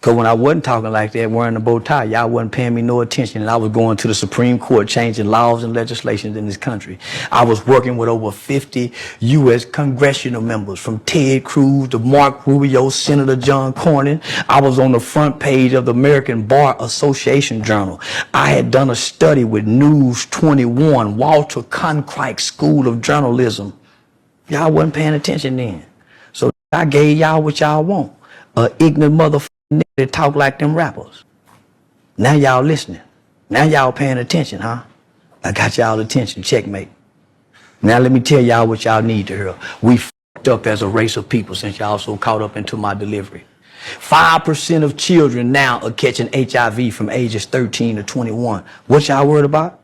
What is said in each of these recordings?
Because when I wasn't talking like that, wearing a bow tie, y'all wasn't paying me no attention. And I was going to the Supreme Court, changing laws and legislations in this country. I was working with over 50 U.S. congressional members, from Ted Cruz to Mark Rubio, Senator John Cornyn. I was on the front page of the American Bar Association Journal. I had done a study with News 21, Walter Cronkite School of Journalism. Y'all wasn't paying attention then. So I gave y'all what y'all want. A ignorant motherfucker that talk like them rappers. Now y'all listening. Now y'all paying attention, huh? I got y'all attention. Checkmate. Now let me tell y'all what y'all need to hear. We fucked up as a race of people since y'all so caught up into my delivery. 5% of children now are catching HIV from ages 13 to 21. What y'all worried about?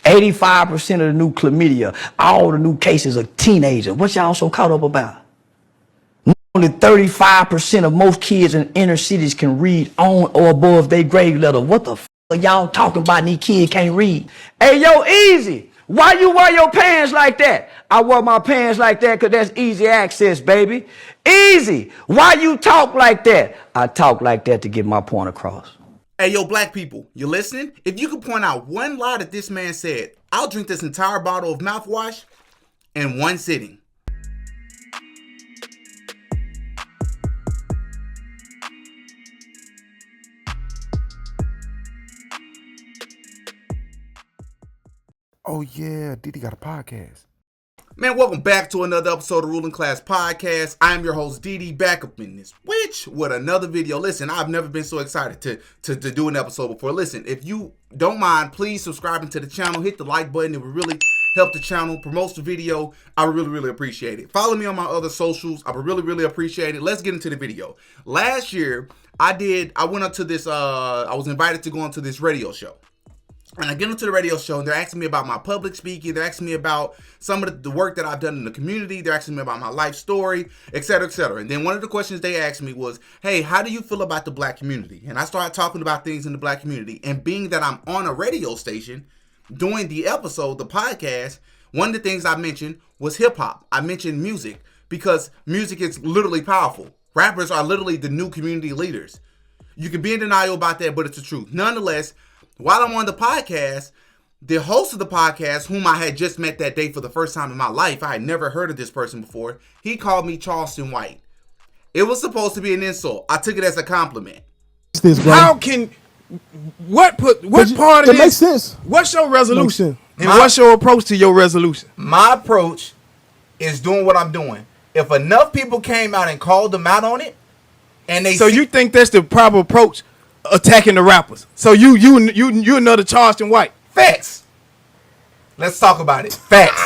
85% of the new chlamydia, all the new cases are teenagers. What y'all so caught up about? Only 35% of most kids in inner cities can read on or above their grade level. What the f are y'all talking about? These kids can't read. Hey, yo, Easy. Why you wear your pants like that? I wear my pants like that because that's easy access, baby. Easy. Why you talk like that? I talk like that to get my point across. Hey, yo, black people, you listening? If you could point out one lie that this man said, I'll drink this entire bottle of mouthwash in one sitting. Oh yeah, DD got a podcast. Man, welcome back to another episode of Ruling Class Podcast. I'm your host, DD, back up in this witch with another video. Listen, I've never been so excited to do an episode before. Listen, if you don't mind, please subscribe to the channel. Hit the like button. It would really help the channel. Promote the video. I would really appreciate it. Follow me on my other socials. I would really appreciate it. Let's get into the video. Last year, I went up to this, I was invited to go onto this radio show. And I get into the radio show, and they're asking me about my public speaking. They're asking me about some of the work that I've done in the community. They're asking me about my life story, et cetera, et cetera. And then one of the questions they asked me was, hey, how do you feel about the black community? And I started talking about things in the black community. And being that I'm on a radio station doing the episode, the podcast, one of the things I mentioned was hip hop. I mentioned music because music is literally powerful. Rappers are literally the new community leaders. You can be in denial about that, but it's the truth. Nonetheless, while I'm on the podcast, the host of the podcast, whom I had just met that day for the first time in my life, I had never heard of this person before, he called me Charleston White. It was supposed to be an insult. I took it as a compliment. How can what part of it this makes sense? What's your resolution? And what's your approach to your resolution? My approach is doing what I'm doing. If enough people came out and called them out on it, and you think that's the proper approach? Attacking the rappers. So you another Charleston White. Facts. Let's talk about it. Facts.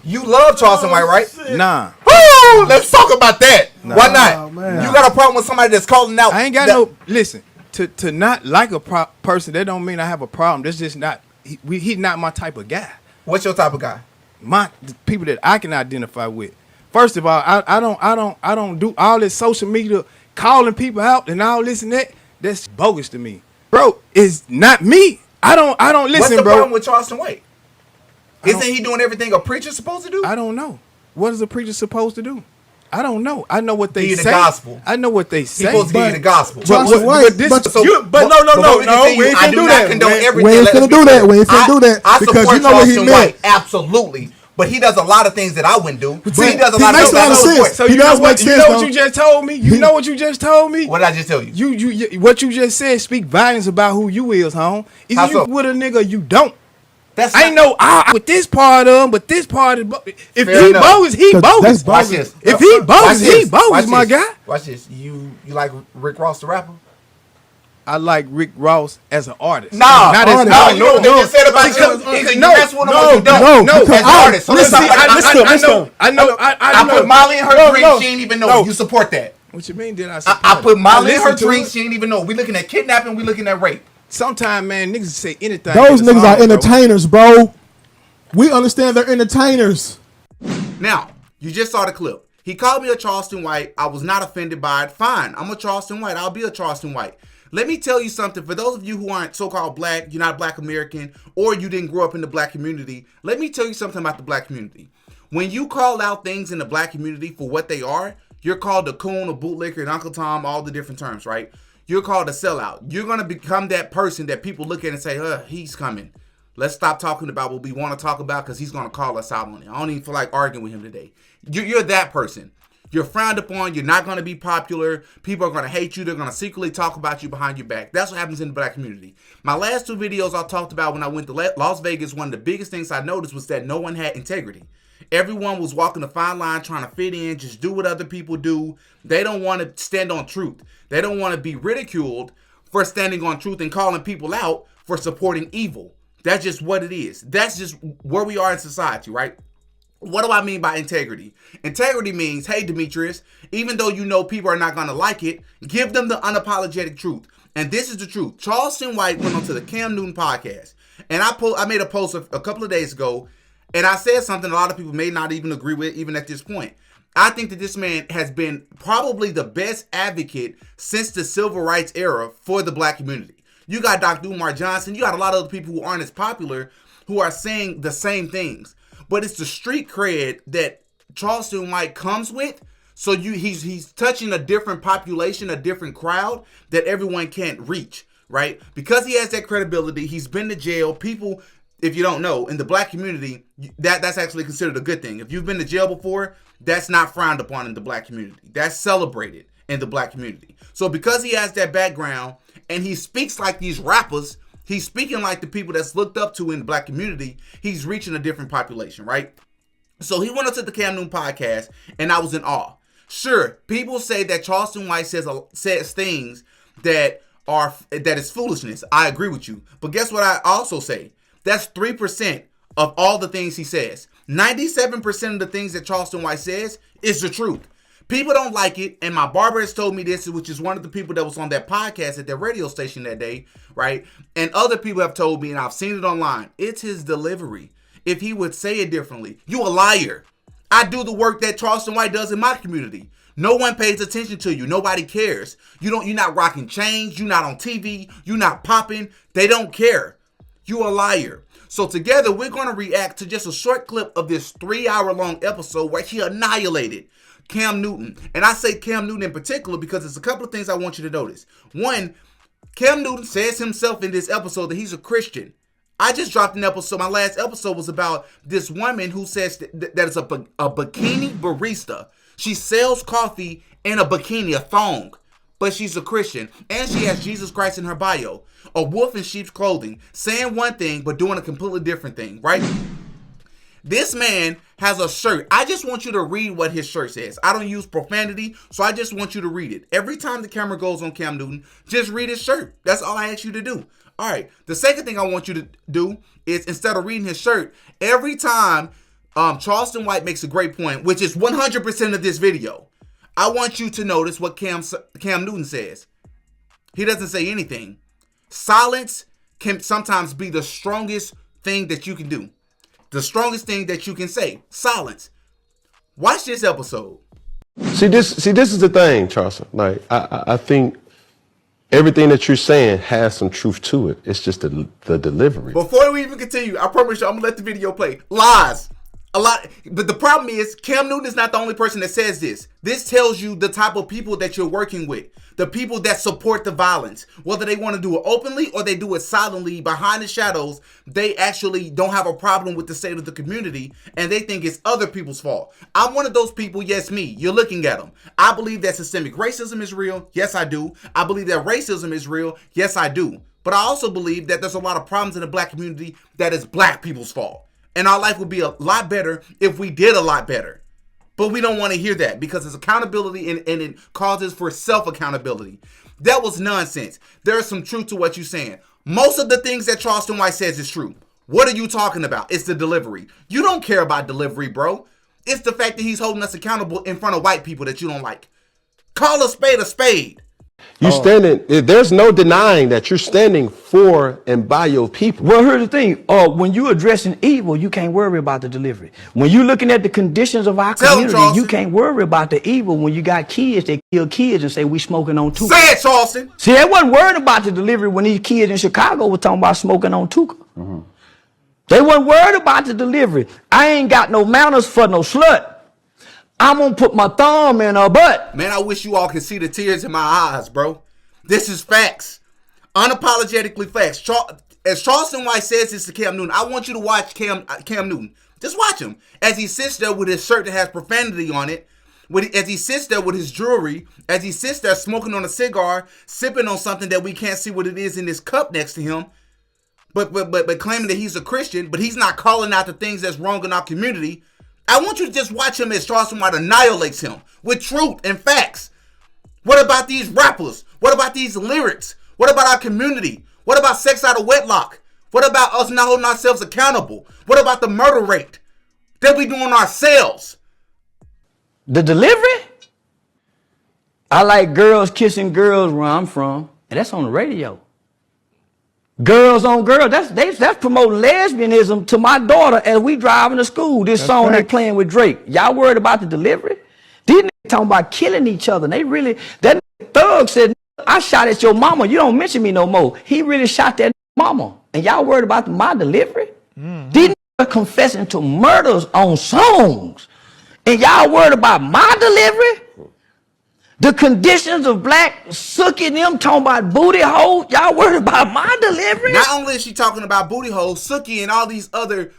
You love Charleston White, right? Shit. Nah. Woo! Let's talk about that. Nah. Why not? Man. You got a problem with somebody that's calling out? I ain't got no. Listen, to not like a person, that don't mean I have a problem. That's just not. He's not my type of guy. What's your type of guy? The people that I can identify with. First of all, I don't do all this social media calling people out and all this and that. That's bogus to me, bro. It's not me. I don't listen, What's the bro. problem with Charleston White? Isn't he doing everything a preacher's supposed to do? I don't know. What is a preacher supposed to do? I don't know. I know what they Give say. you the gospel. I know what they say. He's supposed to give you the gospel. No, we ain't I do not condone everything. We ain't finna do that. We ain't finna do that. I Because support you know what he Charleston meant. White, absolutely. But he does a lot of things that I wouldn't do. But he does a he lot of makes things a lot that of I would sense. support. So He you know does what? make You sense, know though. what you just told me. You know what you just told me. What did I just tell you? You what you just said speak volumes about who you is, home. Either How you so? with a nigga, or you don't. That's I ain't know with this part of him, but this part is if Fair he enough. bogus, he That's bogus. Watch this. If he bogus, Watch he this. bogus, Watch my this. guy. Watch this. You like Rick Ross the rapper? I like Rick Ross as an artist. Nah, not as no, you know what they just said about you? Either you mess with him or you don't. no, As an artist. So listen, I put Molly in her drink. She ain't even know. You support that? What you mean? Did I? Support I put Molly in her listen to drink. it. She ain't even know. We looking at kidnapping. We looking at rape. Sometimes, man, niggas say anything. Those in a niggas song, are bro. entertainers, bro. We understand they're entertainers. Now, you just saw the clip. He called me a Charleston White. I was not offended by it. Fine. I'm a Charleston White. I'll be a Charleston White. Let me tell you something. For those of you who aren't so-called black, you're not black American, or you didn't grow up in the black community, let me tell you something about the black community. When you call out things in the black community for what they are, You're called a coon, a bootlicker, and Uncle Tom, all the different terms, right? You're called a sellout. You're going to become that person that people look at and say, he's coming. Let's stop talking about what we want to talk about because he's going to call us out on it. I don't even feel like arguing with him today. You're that person. You're frowned upon. You're not going to be popular. People are going to hate you. They're going to secretly talk about you behind your back. That's what happens in the black community. My last 2 videos I talked about when I went to Las Vegas, one of the biggest things I noticed was that no one had integrity. Everyone was walking a fine line trying to fit in, just do what other people do. They don't want to stand on truth. They don't want to be ridiculed for standing on truth and calling people out for supporting evil. That's just what it is. That's just where we are in society, right? What do I mean by integrity? Integrity means, hey, Demetrius, even though you know people are not going to like it, give them the unapologetic truth. And this is the truth. Charleston White went onto the Cam Newton podcast. And I made a post a couple of days ago. And I said something a lot of people may not even agree with, even at this point. I think that this man has been probably the best advocate since the civil rights era for the black community. You got Dr. Umar Johnson. You got a lot of other people who aren't as popular who are saying the same things. But it's the street cred that Charleston White comes with. So he's touching a different population, a different crowd that everyone can't reach, right? Because he has that credibility, he's been to jail. People, if you don't know, in the black community, that's actually considered a good thing. If you've been to jail before, that's not frowned upon in the black community. That's celebrated in the black community. So because he has that background and he speaks like these rappers, he's speaking like the people that's looked up to in the black community, he's reaching a different population, right? So he went up to the Cam Newton podcast, and I was in awe. Sure, people say that Charleston White says things that is foolishness. I agree with you. But guess what I also say? That's 3% of all the things he says. 97% of the things that Charleston White says is the truth. People don't like it, and my barber has told me this, which is one of the people that was on that podcast at that radio station that day, right? And other people have told me, and I've seen it online, it's his delivery. If he would say it differently, you a liar. I do the work that Charleston White does in my community. No one pays attention to you. Nobody cares. You're not rocking chains. You're not on TV. You're not popping. They don't care. You a liar. So together, we're going to react to just a short clip of this 3-hour-long episode where he annihilated Cam Newton. And I say Cam Newton in particular because there's a couple of things I want you to notice. One, Cam Newton says himself in this episode that he's a Christian. I just dropped an episode. My last episode was about this woman who says that is a bikini barista. She sells coffee in a bikini, a thong, but she's a Christian. And she has Jesus Christ in her bio. A wolf in sheep's clothing, saying one thing but doing a completely different thing, right? This man has a shirt. I just want you to read what his shirt says. I don't use profanity, so I just want you to read it. Every time the camera goes on Cam Newton, just read his shirt. That's all I ask you to do. All right. The second thing I want you to do is, instead of reading his shirt, every time Charleston White makes a great point, which is 100% of this video, I want you to notice what Cam Newton says. He doesn't say anything. Silence can sometimes be the strongest thing that you can do. The strongest thing that you can say. Silence. Watch this episode. See, this is the thing, Charleston. Like, I think everything that you're saying has some truth to it. It's just the delivery. Before we even continue, I promise you, I'm gonna let the video play. Lies. A lot, but the problem is Cam Newton is not the only person that says this. This tells you the type of people that you're working with. The people that support the violence. Whether they want to do it openly or they do it silently behind the shadows, they actually don't have a problem with the state of the community and they think it's other people's fault. I'm one of those people, yes, me. You're looking at them. I believe that systemic racism is real. Yes, I do. I believe that racism is real. Yes, I do. But I also believe that there's a lot of problems in the black community that is black people's fault. And our life would be a lot better if we did a lot better. But we don't want to hear that because it's accountability and it causes for self-accountability. That was nonsense. There's some truth to what you're saying. Most of the things that Charleston White says is true. What are you talking about? It's the delivery. You don't care about delivery, bro. It's the fact that he's holding us accountable in front of white people that you don't like. Call a spade a spade. There's no denying that you're standing for and by your people. Well, here's the thing. When you're addressing evil, you can't worry about the delivery. When you're looking at the conditions of our community, you can't worry about the evil when you got kids that kill kids and say we smoking on Tuka. Say it, Charleston. See, they wasn't worried about the delivery when these kids in Chicago were talking about smoking on Tuka. Mm-hmm. They weren't worried about the delivery. I ain't got no manners for no slut. I'm gonna put my thumb in her butt. Man, I wish you all could see the tears in my eyes, bro. This is facts. Unapologetically facts. As Charleston White says this to Cam Newton, I want you to watch Cam Newton. Just watch him as he sits there with his shirt that has profanity on it, as he sits there with his jewelry, as he sits there smoking on a cigar, sipping on something that we can't see what it is in this cup next to him, but claiming that he's a Christian, but he's not calling out the things that's wrong in our community. I want you to just watch him as Charleston White annihilates him with truth and facts. What about these rappers? What about these lyrics? What about our community? What about sex out of wedlock? What about us not holding ourselves accountable? What about the murder rate that we doing ourselves? The delivery? I like girls kissing girls where I'm from, and that's on the radio. Girls on girls, that's promoting lesbianism to my daughter as we driving to school. This song they playing with Drake. Y'all worried about the delivery? These niggas talking about killing each other. That thug said, I shot at your mama. You don't mention me no more. He really shot that mama. And y'all worried about my delivery? These niggas are confessing to murders on songs. And y'all worried about my delivery? The conditions of black sucking them talking about booty holes. Y'all worried about my delivery? Not only is she talking about booty holes, Suki and all these other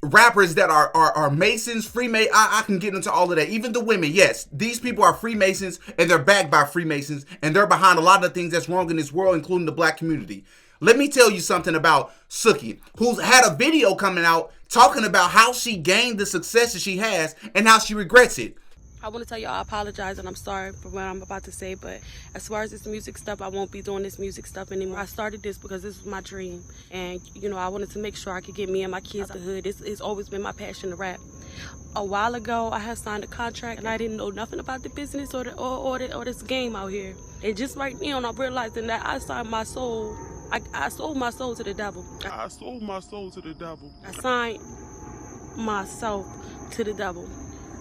rappers that are Masons, Freemasons. I can get into all of that. Even the women, yes. These people are Freemasons and they're backed by Freemasons and they're behind a lot of the things that's wrong in this world, including the black community. Let me tell you something about Suki, who's had a video coming out talking about how she gained the success that she has and how she regrets it. I want to tell y'all I apologize and I'm sorry for what I'm about to say, but as far as this music stuff, I won't be doing this music stuff anymore. I started this because this was my dream, and I wanted to make sure I could get me and my kids out the hood. It's always been my passion to rap. A while ago, I had signed a contract and I didn't know nothing about the business or this game out here. And just right now, I'm realizing that I signed my soul. I sold my soul to the devil. I sold my soul to the devil. I signed myself to the devil.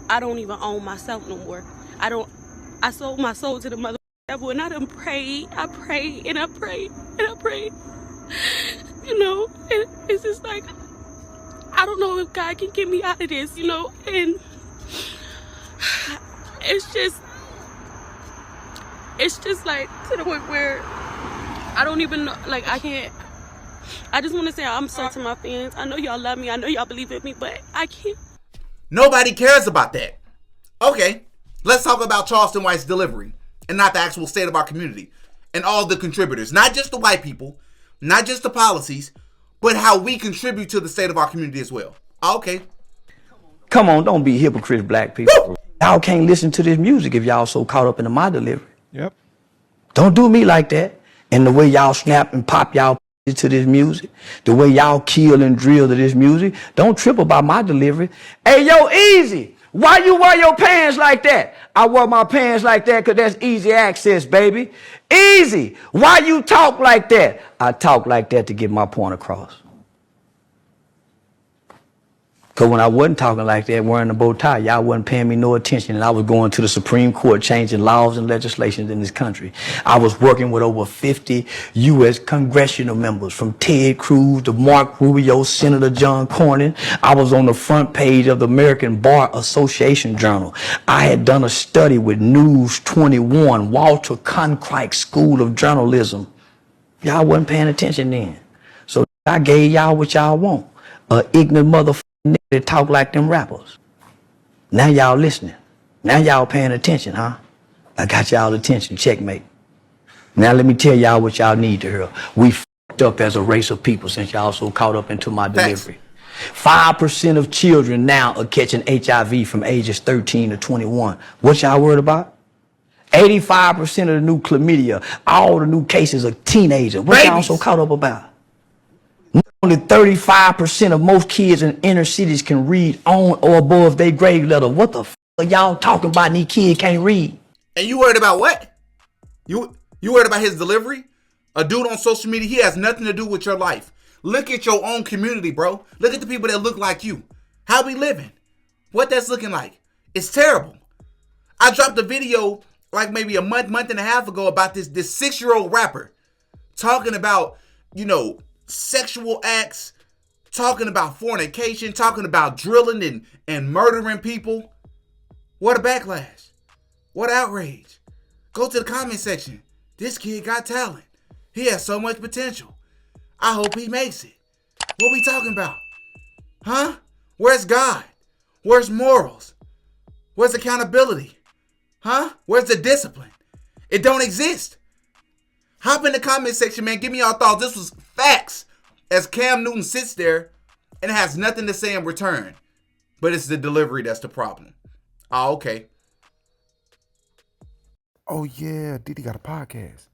I don't even own myself no more. I sold my soul to the mother devil, and I done prayed. I prayed and I prayed and I prayed. It's just like, I don't know if God can get me out of this, and it's just like to the point where I don't even know, like I just want to say I'm sorry to my fans. I know y'all love me. I know y'all believe in me, but I can't. Nobody cares about that. Okay, let's talk about Charleston White's delivery and not the actual state of our community and all the contributors. Not just the white people, not just the policies, but how we contribute to the state of our community as well. Okay. Come on, don't be hypocrites, black people. Woo! Y'all can't listen to this music if y'all so caught up in my delivery. Yep. Don't do me like that. And the way y'all snap and pop y'all to this music, the way y'all kill and drill to this music, don't trip about my delivery. Hey, yo, Easy, why you wear your pants like that? I wear my pants like that because that's easy access, baby. Easy, why you talk like that? I talk like that to get my point across. Because when I wasn't talking like that, wearing a bow tie, y'all wasn't paying me no attention, and I was going to the Supreme Court changing laws and legislations in this country. I was working with over 50 U.S. congressional members, from Ted Cruz to Mark Rubio, Senator John Cornyn. I was on the front page of the American Bar Association Journal. I had done a study with News 21, Walter Cronkite School of Journalism. Y'all wasn't paying attention then. So I gave y'all what y'all want. Ignorant motherfucker that talk like them rappers. Now y'all listening. Now y'all paying attention, huh? I got y'all attention. Checkmate. Now let me tell y'all what y'all need to hear. We f***ed up as a race of people since y'all so caught up into my delivery. 5% of children now are catching HIV from ages 13 to 21. What y'all worried about? 85% of the new chlamydia, all the new cases are teenagers. What y'all so caught up about? Only 35% of most kids in inner cities can read on or above their grade level. What the f*** are y'all talking about and these kids can't read? And you worried about what? You worried about his delivery? A dude on social media, he has nothing to do with your life. Look at your own community, bro. Look at the people that look like you. How we living? What that's looking like? It's terrible. I dropped a video like maybe a month and a half ago about this 6-year-old rapper talking about, sexual acts, talking about fornication, talking about drilling and murdering people. What a backlash. What outrage. Go to the comment section. This kid got talent. He has so much potential. I hope he makes it. What we talking about? Huh? Where's God? Where's morals? Where's accountability? Huh? Where's the discipline? It don't exist. Hop in the comment section, man. Give me your thoughts. This was facts. As Cam Newton sits there and has nothing to say in return. But it's the delivery that's the problem. Oh, okay. Oh, yeah. DD got a podcast.